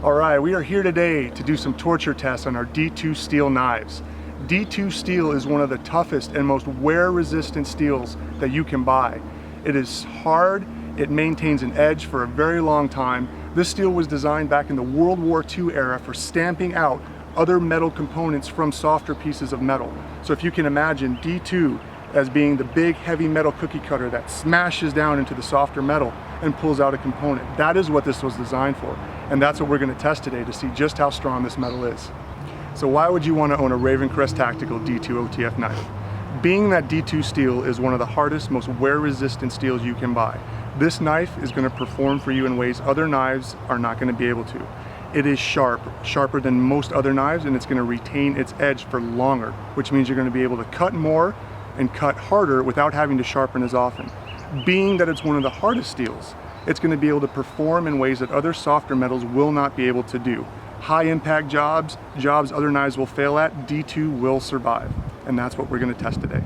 All right, we are here today to do some torture tests on our D2 steel knives. D2 steel is one of the toughest and most wear-resistant steels that you can buy. It is hard, it maintains an edge for a very long time. This steel was designed back in the World War II era for stamping out other metal components from softer pieces of metal. So if you can imagine D2 as being the big heavy metal cookie cutter that smashes down into the softer metal and pulls out a component. That is what this was designed for. And that's what we're going to test today to see just how strong this metal is. So why would you want to own a RavenCrest Tactical D2 OTF knife? Being that D2 steel is one of the hardest, most wear-resistant steels you can buy, this knife is going to perform for you in ways other knives are not going to be able to. It is sharp, sharper than most other knives, and it's going to retain its edge for longer, which means you're going to be able to cut more and cut harder without having to sharpen as often. Being that it's one of the hardest steels, it's going to be able to perform in ways that other softer metals will not be able to do. High impact jobs other knives will fail at, D2 will survive. And that's what we're going to test today.